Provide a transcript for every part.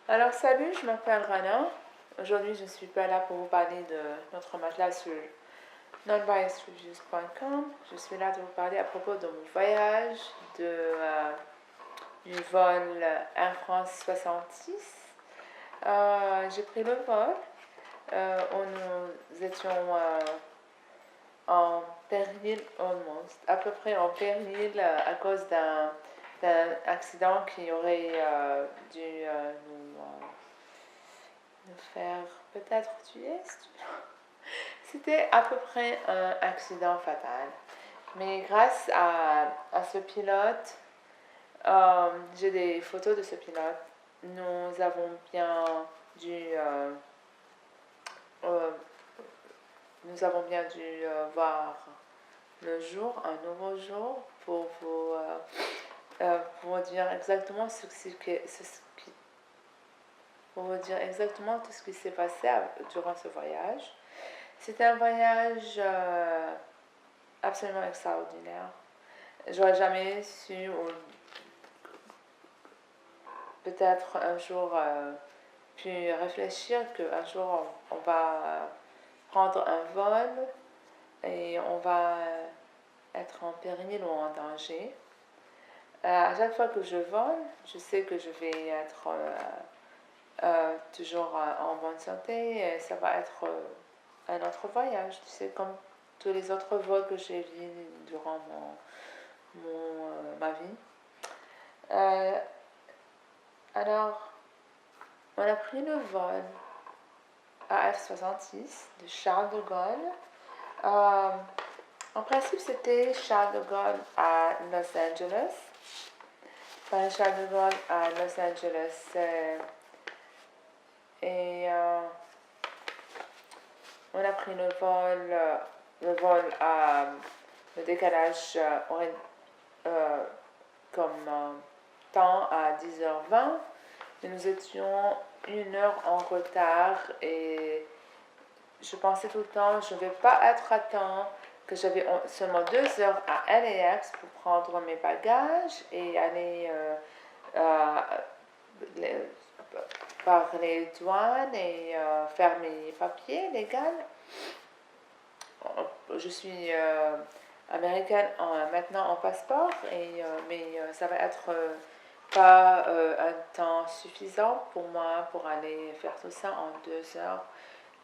Alors salut, je m'appelle Rana. Aujourd'hui, je ne suis pas là pour vous parler de notre matelas sur nonbiasreviews.com. Je suis là de vous parler à propos de mon voyage du vol Air France 66. J'ai pris le vol où nous étions en péril, almost, à peu près en péril à cause d'un accident qui aurait dû nous faire peut-être tuer. C'était à peu près un accident fatal. Mais grâce à ce pilote, j'ai des photos de ce pilote. Nous avons bien dû, euh, nous avons bien dû voir le jour, un nouveau jour, pour vous dire exactement pour vous dire exactement tout ce qui s'est passé durant ce voyage. C'était un voyage absolument extraordinaire. J'aurais jamais su, ou peut-être un jour, pu réfléchir qu'un jour on va prendre un vol et on va être en péril ou en danger. À chaque fois que je vole, je sais que je vais être toujours en bonne santé et ça va être un autre voyage. Tu sais, comme tous les autres vols que j'ai vus durant ma vie. Alors, on a pris le vol AF66 de Charles de Gaulle. En principe, c'était Charles de Gaulle à Los Angeles. Charles de Gaulle à Los Angeles. Et on a pris le vol à le décalage aurait comme temps à 10h20. Et nous étions 1 heure en retard et je pensais tout le temps, je ne vais pas être à temps, que j'avais seulement 2 heures à LAX pour prendre mes bagages et aller par les douanes et faire mes papiers légaux. Je suis américaine maintenant en passeport, mais ça va être pas un temps suffisant pour moi pour aller faire tout ça en 2 heures.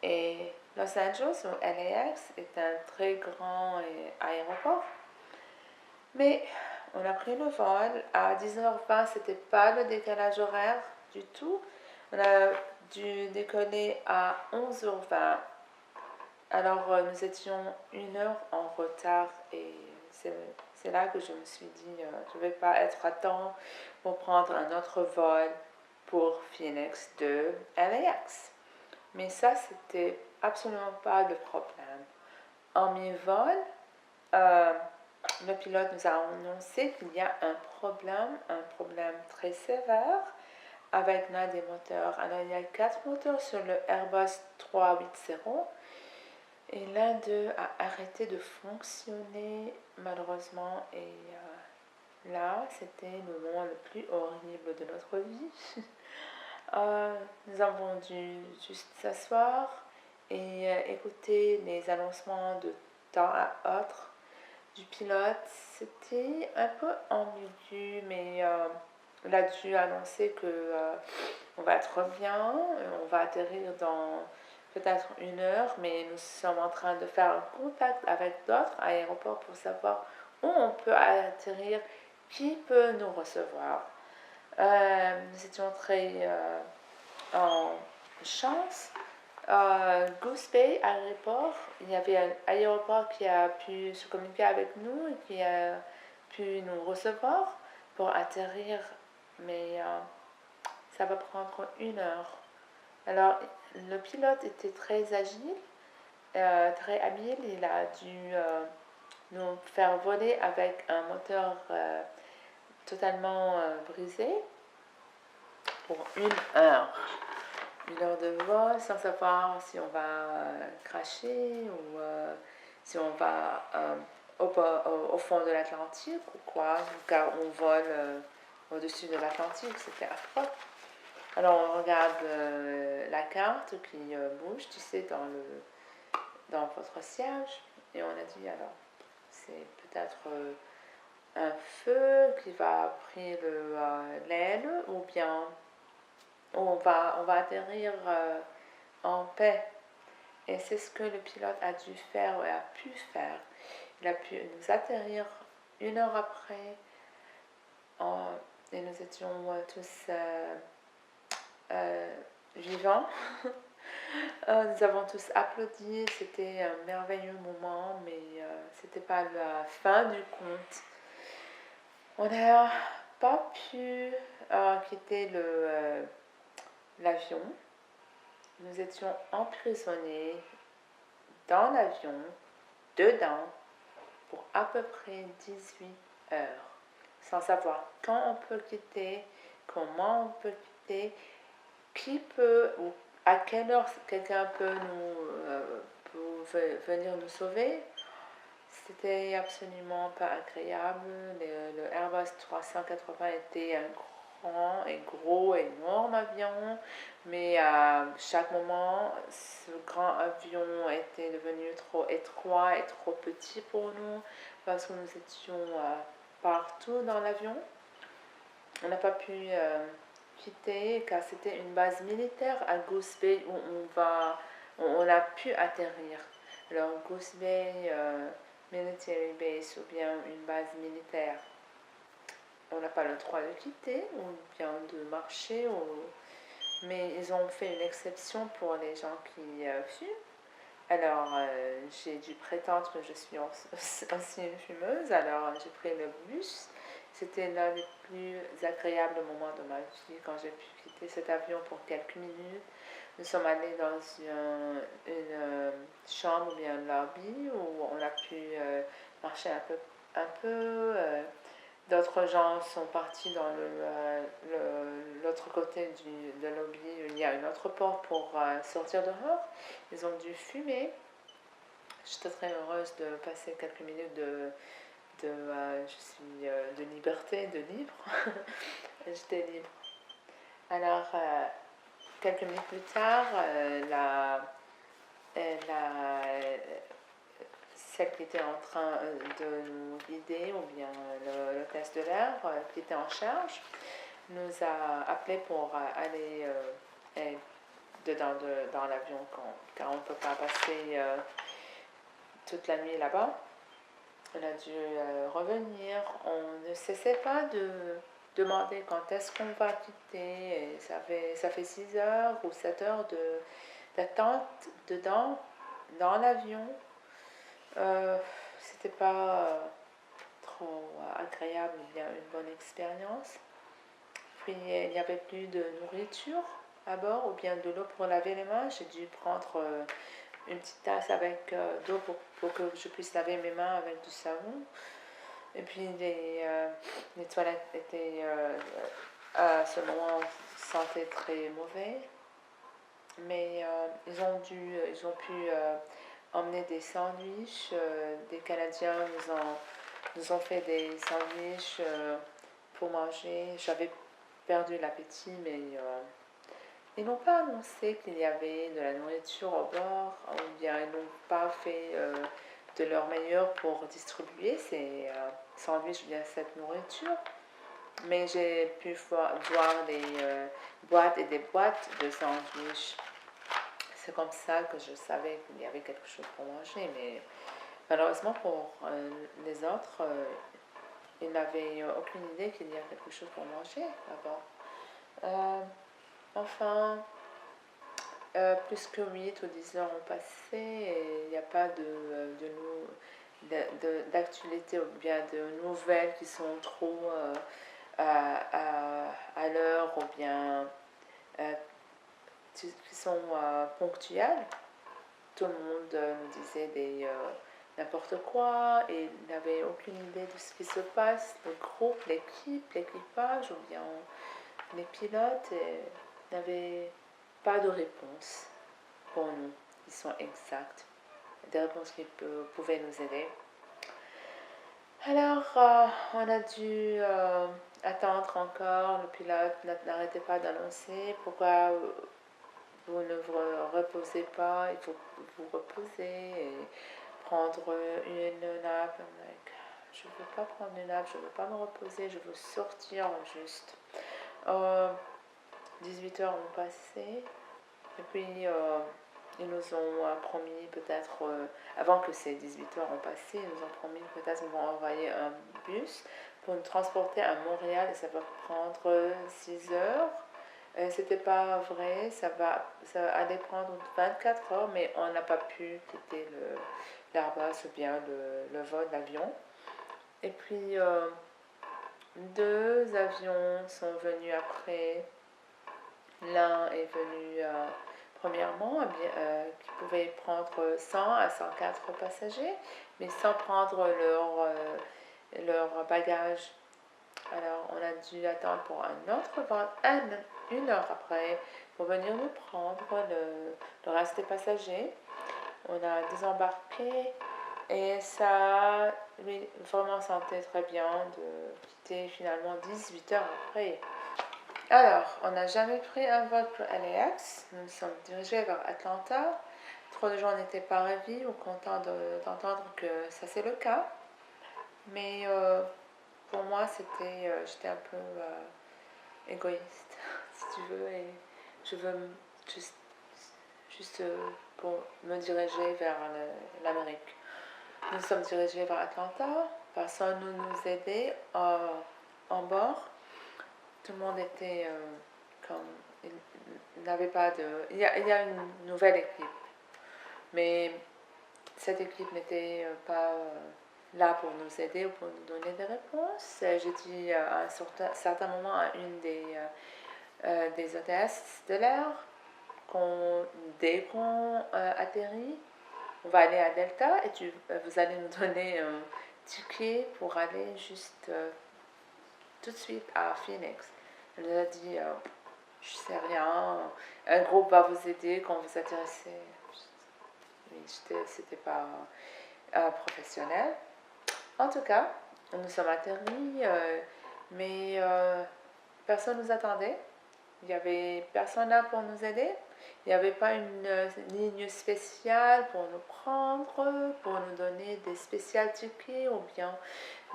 Et Los Angeles, ou LAX, est un très grand aéroport. Mais on a pris le vol. À 10h20, c'était pas le décalage horaire du tout. On a dû décoller à 11h20. Alors, nous étions 1 heure en retard et c'est là que je me suis dit, je ne vais pas être à temps pour prendre un autre vol pour Phoenix de LAX. Mais ça, c'était absolument pas le problème. En mi-vol, le pilote nous a annoncé qu'il y a un problème très sévère avec l'un des moteurs. Alors, il y a 4 moteurs sur le Airbus 380 et l'un d'eux a arrêté de fonctionner malheureusement. Et là, c'était le moment le plus horrible de notre vie. Nous avons dû juste s'asseoir et écouter les annoncements de temps à autre du pilote. C'était un peu ambigu, mais il a dû annoncer que on va être bien, on va atterrir dans peut-être 1 heure, mais nous sommes en train de faire un contact avec d'autres aéroports pour savoir où on peut atterrir, qui peut nous recevoir. Nous étions très en chance. Goose Bay aéroport, il y avait un aéroport qui a pu se communiquer avec nous et qui a pu nous recevoir pour atterrir, mais ça va prendre 1 heure. Alors, le pilote était très agile, très habile. Il a dû nous faire voler avec un moteur totalement brisé pour 1 heure. 1 heure de vol sans savoir si on va cracher ou si on va au fond de l'Atlantique ou quoi, car on vole au-dessus de l'Atlantique, c'était affreux. Alors on regarde la carte qui bouge, tu sais, dans votre siège. Et on a dit, alors, c'est peut-être un feu qui va prendre l'aile, ou bien on va atterrir en paix. Et c'est ce que le pilote a dû faire et a pu faire. Il a pu nous atterrir 1 heure après et nous étions tous vivants. Nous avons tous applaudi, c'était un merveilleux moment, mais c'était pas la fin du conte. On n'a pas pu quitter l'avion. Nous étions emprisonnés dans l'avion, dedans, pour à peu près 18 heures, sans savoir quand on peut quitter, comment on peut quitter, qui peut ou à quelle heure quelqu'un peut venir nous sauver. C'était absolument pas agréable. Le Airbus 380 était un grand et gros, énorme avion, mais à chaque moment, ce grand avion était devenu trop étroit et trop petit pour nous parce que nous étions partout dans l'avion. On n'a pas pu quitter car c'était une base militaire à Goose Bay où on a pu atterrir. Alors Goose Bay Military Base ou bien une base militaire, on n'a pas le droit de quitter ou bien de marcher, mais ils ont fait une exception pour les gens qui fument. Alors j'ai dû prétendre que je suis aussi une fumeuse, alors j'ai pris le bus. C'était l'un des plus agréables moments de ma vie quand j'ai pu quitter cet avion pour quelques minutes. Nous sommes allés dans une chambre ou bien un lobby où on a pu marcher un peu. D'autres gens sont partis dans l'autre côté de lobby. Il y a une autre porte pour sortir dehors. Ils ont dû fumer. J'étais très heureuse de passer quelques minutes de liberté, de libre. J'étais libre. Alors, quelques minutes plus tard, celle qui était en train de nous guider, ou bien l'hôtesse de l'air qui était en charge, nous a appelé pour aller dans l'avion car on ne peut pas passer toute la nuit là-bas. On a dû revenir. On ne cessait pas de demander quand est-ce qu'on va quitter. Et ça fait 6 heures ou 7 heures d'attente dans l'avion. C'était pas trop agréable, bien une bonne expérience. Puis il n'y avait plus de nourriture à bord ou bien de l'eau pour laver les mains. J'ai dû prendre une petite tasse avec d'eau pour que je puisse laver mes mains avec du savon. Et puis les toilettes étaient à ce moment sentaient très mauvais. Mais ils ont pu emmener des sandwichs. Des Canadiens nous ont fait des sandwichs pour manger. J'avais perdu l'appétit, mais ils n'ont pas annoncé qu'il y avait de la nourriture au bord, ou bien ils n'ont pas fait de leur meilleur pour distribuer ces sandwichs ou bien cette nourriture. Mais j'ai pu voir des boîtes et des boîtes de sandwichs. C'est comme ça que je savais qu'il y avait quelque chose pour manger, mais malheureusement pour les autres, ils n'avaient aucune idée qu'il y a quelque chose pour manger là-bas. Enfin, plus que 8 ou 10 heures ont passé et il n'y a pas d'actualité ou bien de nouvelles qui sont trop à l'heure ou bien qui sont ponctuelles. Tout le monde nous disait n'importe quoi et n'avait aucune idée de ce qui se passe. Le groupe, l'équipe, l'équipage ou bien les pilotes n'avaient pas de réponse pour nous qui sont exactes, des réponses qui pouvaient nous aider. Alors, on a dû attendre encore, le pilote n'arrêtait pas d'annoncer pourquoi vous ne vous reposez pas, il faut vous reposer et prendre une nappe. Like, je ne veux pas prendre une nappe, je ne veux pas me reposer, je veux sortir juste. 18 heures ont passé et puis ils nous ont promis peut-être, avant que ces 18 heures ont passé, ils nous ont promis peut-être qu'ils vont envoyer un bus pour nous transporter à Montréal et ça va prendre 6 heures. C'était pas vrai, ça allait prendre 24 heures, mais on n'a pas pu quitter l'Airbus ou bien le vol d'avion. Et puis, deux avions sont venus après. L'un est venu premièrement, qui pouvait prendre 100 à 104 passagers, mais sans prendre leur bagage. Alors, on a dû attendre pour un autre vol, une heure après, pour venir nous prendre le reste des passagers. On a désembarqué et ça lui vraiment sentait très bien de quitter finalement 18 heures après. Alors, on n'a jamais pris un vol pour LAX. Nous nous sommes dirigés vers Atlanta. Trop de gens n'étaient pas ravis ou contents d'entendre que ça c'est le cas. Mais pour moi, j'étais un peu égoïste, si tu veux, et je veux juste pour me diriger vers l'Amérique. Nous sommes dirigés vers Atlanta, personne ne nous aidait en bord. Tout le monde était comme... Il n'avait pas de... Il y a une nouvelle équipe, mais cette équipe n'était pas là pour nous aider ou pour nous donner des réponses. J'ai dit à un certain moment à une des hôtesses de l'air dès qu'on atterrit, on va aller à Delta et vous allez nous donner un ticket pour aller juste tout de suite à Phoenix. Elle nous a dit, je sais rien, un groupe va vous aider quand vous atterrissez. Oui, c'était pas professionnel. En tout cas, nous sommes atterris, mais personne ne nous attendait. Il n'y avait personne là pour nous aider. Il n'y avait pas une ligne spéciale pour nous prendre, pour nous donner des spécial tickets ou bien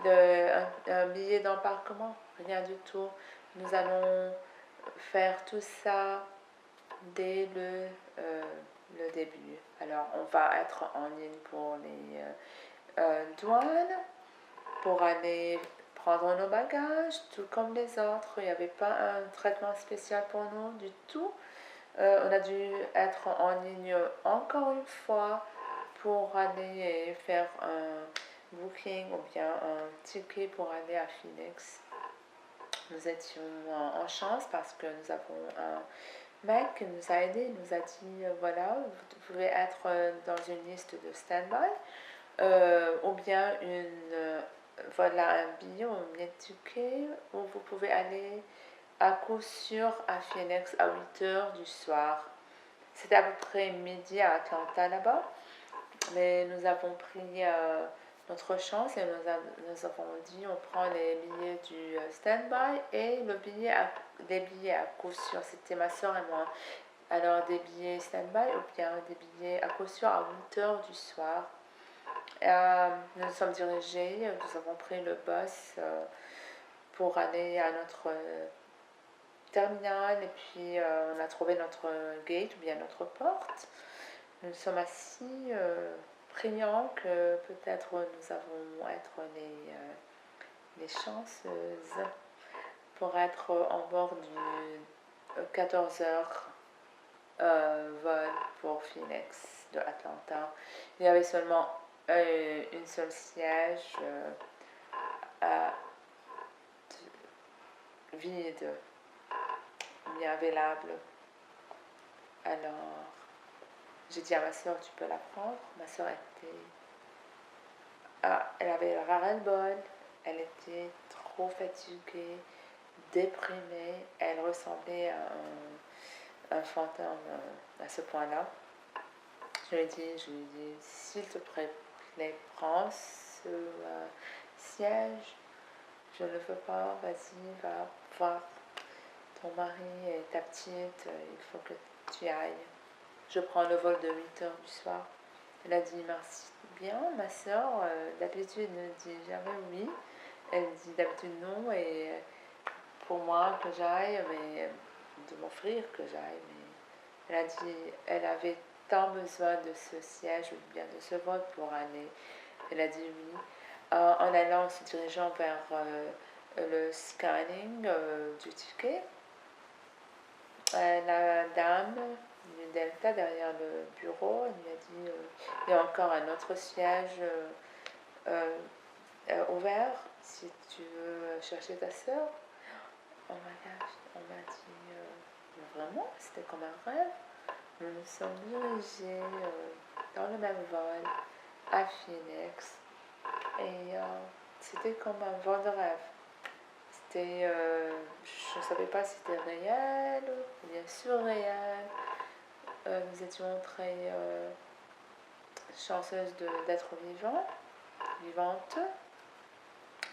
un billet d'embarquement. Rien du tout. Nous allons faire tout ça dès le début. Alors, on va être en ligne pour les douanes, pour aller prendre nos bagages, tout comme les autres. Il n'y avait pas un traitement spécial pour nous du tout. On a dû être en ligne encore une fois pour aller faire un booking ou bien un ticket pour aller à Phoenix. Nous étions en chance parce que nous avons un mec qui nous a aidé. Il nous a dit voilà, vous pouvez être dans une liste de stand-by ou bien voilà un billet ou un ticket où vous pouvez aller à coup sûr à Phoenix à 8 heures du soir. C'était à peu près midi à Atlanta là-bas, mais nous avons pris notre chance et nous avons dit on prend les billets du stand-by et les billets à coup sûr. C'était ma soeur et moi. Alors des billets stand-by ou bien des billets à coup sûr à 8 heures du soir. Nous nous sommes dirigés, nous avons pris le bus pour aller à notre terminal et puis on a trouvé notre gate ou bien notre porte. Nous sommes assis, priant que peut-être nous allons être les chanceuses pour être en bord du 14 heures vol pour Phoenix de Atlanta. Il y avait seulement une seule siège vide, bien available. Alors, j'ai dit à ma soeur, tu peux la prendre. Ma soeur elle avait ras-le-bol, elle était trop fatiguée, déprimée, elle ressemblait à un fantôme à ce point-là. Je lui ai dit, s'il te plaît, prends ce siège. je ne veux pas, vas-y, va voir ton mari et ta petite, il faut que tu ailles. Je prends le vol de 8 heures du soir. Elle a dit merci bien, ma soeur, d'habitude ne dit jamais oui. Elle dit d'habitude non, et pour moi que j'aille, mais de m'offrir que j'aille. Mais elle a dit, elle avait tant besoin de ce siège ou bien de ce vote pour aller. Elle a dit oui. En allant, en se dirigeant vers le scanning du ticket, la dame du Delta derrière le bureau, elle lui a dit il y a encore un autre siège euh, ouvert si tu veux chercher ta soeur. Oh my gosh, on m'a dit vraiment, c'était comme un rêve. Nous nous sommes dirigés dans le même vol à Phoenix et c'était comme un vol de rêve. C'était, je ne savais pas si c'était réel ou bien surréel. Nous étions très chanceuses d'être vivantes.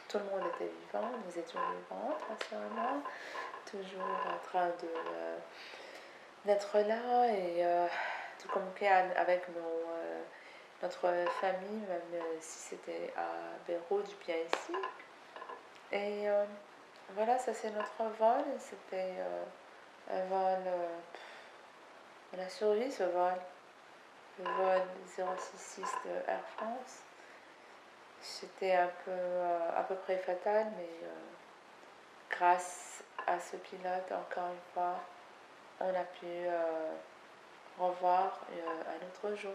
Tout le monde était vivant, nous étions vivantes, rassurément, toujours en train d'être là et de communiquer avec notre famille, même si c'était à Beyrouth, bien ici. Et voilà, ça c'est notre vol. C'était un vol, on a survécu ce vol, le vol 066 de Air France. C'était un peu, à peu près fatal, mais grâce à ce pilote, encore une fois, on a pu revoir un autre jour.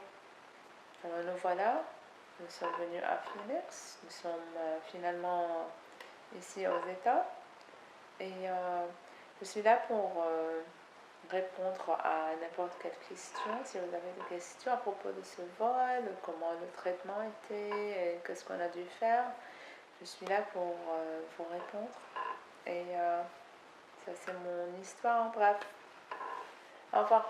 Alors nous voilà, nous sommes venus à Phoenix, nous sommes finalement ici aux États et je suis là pour répondre à n'importe quelle question. Si vous avez des questions à propos de ce vol, comment le traitement était, et qu'est-ce qu'on a dû faire, je suis là pour vous répondre. Et ça c'est mon histoire en bref. Au revoir.